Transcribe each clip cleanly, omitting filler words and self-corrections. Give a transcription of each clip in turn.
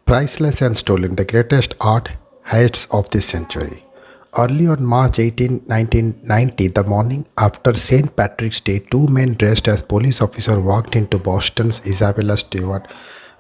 Priceless and stolen, the greatest art heists of this century. Early on March 18, 1990, the morning after St. Patrick's Day, two men dressed as police officers walked into Boston's Isabella Stewart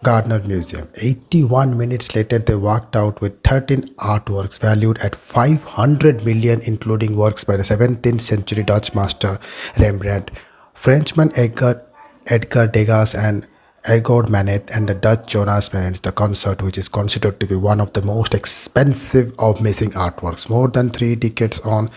Gardner Museum. 81 minutes later, they walked out with 13 artworks valued at 500 million, including works by the 17th century Dutch master Rembrandt, Frenchmen Edgar Degas, and Edgar Manet, and the Dutch Johannes the concert, which is considered to be one of the most expensive of missing artworks. More than 3 decades on,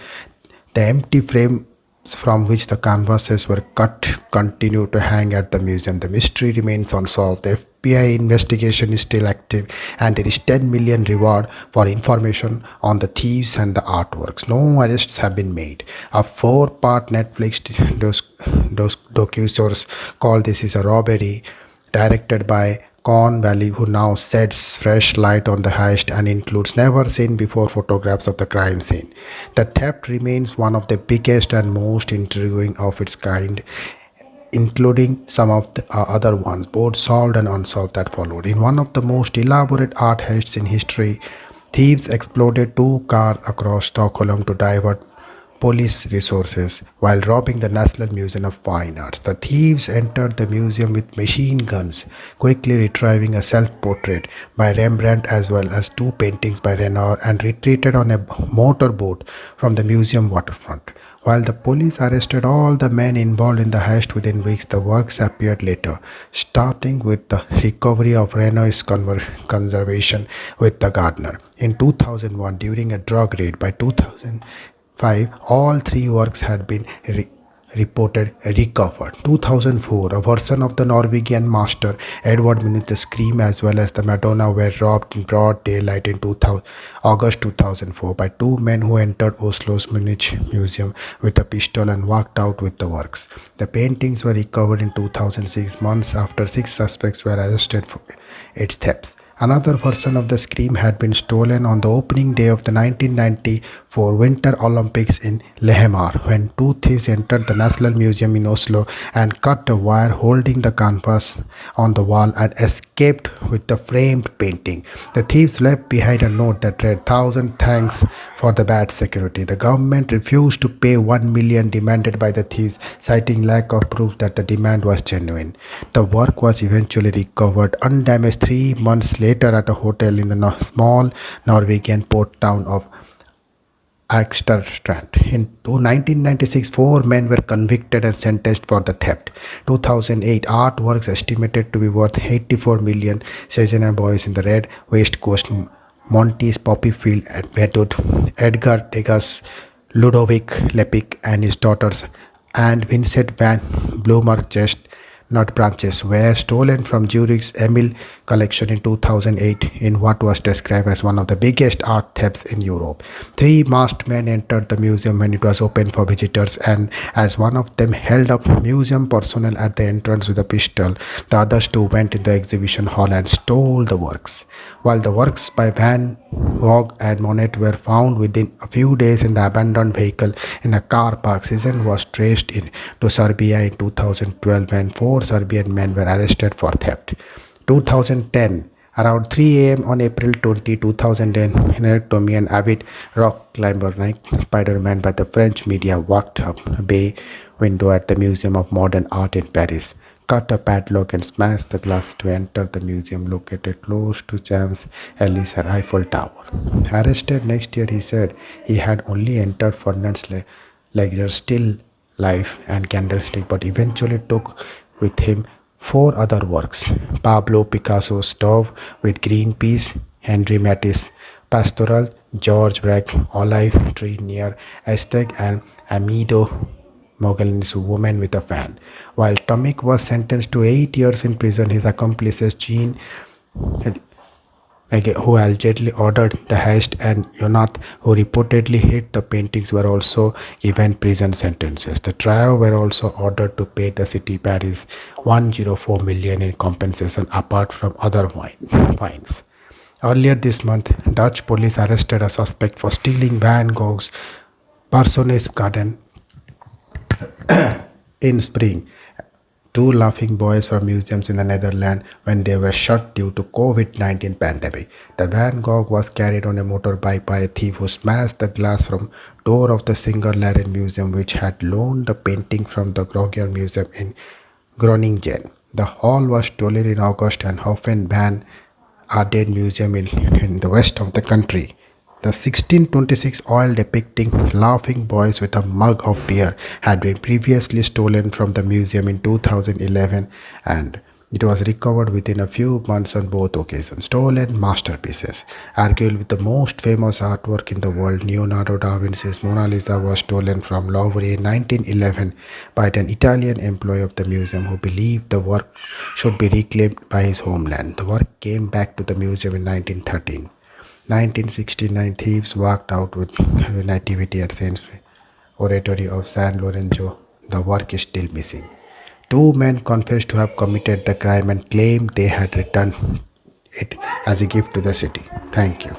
the empty frames from which the canvases were cut continue to hang at the museum. The mystery remains unsolved. The FBI investigation is still active, and there is 10 million reward for information on the thieves and the artworks. No arrests have been made. A 4-part Netflix docu-series called This Is a Robbery, directed by Con Valley, who now sheds fresh light on the heist and includes never seen before photographs of the crime scene. The theft remains one of the biggest and most intriguing of its kind, including some of the other ones, both solved and unsolved, that followed. In one of the most elaborate art heists in history, thieves exploded 2 cars across Stockholm to divert police resources while robbing the National Museum of Fine Arts. The thieves entered the museum with machine guns, quickly retrieving a self-portrait by Rembrandt as well as 2 paintings by Renoir, and retreated on a motorboat from the museum waterfront. While the police arrested all the men involved in the heist within weeks, the works appeared later, starting with the recovery of Renoir's conservation with the Gardner. In 2001, during a drug raid by 2005, all 3 works had been reported recovered. 2004, a version of the Norwegian master Edouard the Scream as well as the Madonna were robbed in broad daylight in August 2004 by 2 men who entered Oslo's Munich Museum with a pistol and walked out with the works. The paintings were recovered in 2006, months after 6 suspects were arrested for its thefts. Another version of the Scream had been stolen on the opening day of the 1994 Winter Olympics in Lillehammer, when 2 thieves entered the National Museum in Oslo and cut a wire holding the canvas on the wall and escaped with the framed painting. The thieves left behind a note that read, "1,000 thanks for the bad security." The government refused to pay 1 million demanded by the thieves, citing lack of proof that the demand was genuine. The work was eventually recovered undamaged 3 months later at a hotel in the small Norwegian port town of Aksterstrand. In 1996, 4 men were convicted and sentenced for the theft. 2008, artworks estimated to be worth 84 million. Seasonal Boys in the Red West Coast, Monty's Poppy Field at Vedud, Edgar Degas, Ludovic Lepik and his daughters, and Vincent van Bloomer Nut branches were stolen from Zurich's Emil collection in 2008 in what was described as one of the biggest art thefts in Europe. 3 masked men entered the museum when it was open for visitors, and as one of them held up museum personnel at the entrance with a pistol, the others 2 went in the exhibition hall and stole the works. While the works by Van Gogh and Manet were found within a few days in the abandoned vehicle in a car park, Season was traced to Serbia in 2012 when 4 Serbian men were arrested for theft. 2010, around 3 a.m. on April 20, 2010, Tommy, an avid rock climber like Spider-Man by the French media, walked up a bay window at the Museum of Modern Art in Paris, cut a padlock and smashed the glass to enter the museum located close to Champs-Élysées and Eiffel Tower. Arrested next year, he said he had only entered furnace ledger, still life and candlestick, but eventually took with him 4 other works: Pablo Picasso's Dove with green peas, Henri Matisse' Pastoral, George Braque's Olive Tree near Aztec, and Amado Mogolini's Woman with a Fan. While Tomic was sentenced to 8 years in prison, his accomplices Jean, who allegedly ordered the heist, and Jonath, who reportedly hid the paintings, were also given prison sentences. The trio were also ordered to pay the city Paris 104 million in compensation apart from other fines. Earlier this month, Dutch police arrested a suspect for stealing Van Gogh's Parsonage Garden in spring two laughing boys from museums in the Netherlands when they were shut due to COVID-19 pandemic. The Van Gogh was carried on a motorbike by a thief who smashed the glass from door of the Singer Laren Museum, which had loaned the painting from the Grogier Museum in Groningen. The hall was stolen in August and Hoffen van Arden Museum in the west of the country. The 1626 oil depicting laughing boys with a mug of beer had been previously stolen from the museum in 2011, and it was recovered within a few months on both occasions. Stolen masterpieces. Arguably the most famous artwork in the world, Leonardo da Vinci's Mona Lisa was stolen from Louvre in 1911 by an Italian employee of the museum who believed the work should be reclaimed by his homeland. The work came back to the museum in 1913. 1969, thieves walked out with nativity at Saint Oratory of San Lorenzo. The work is still missing. Two men confessed to have committed the crime and claimed they had returned it as a gift to the city. Thank you.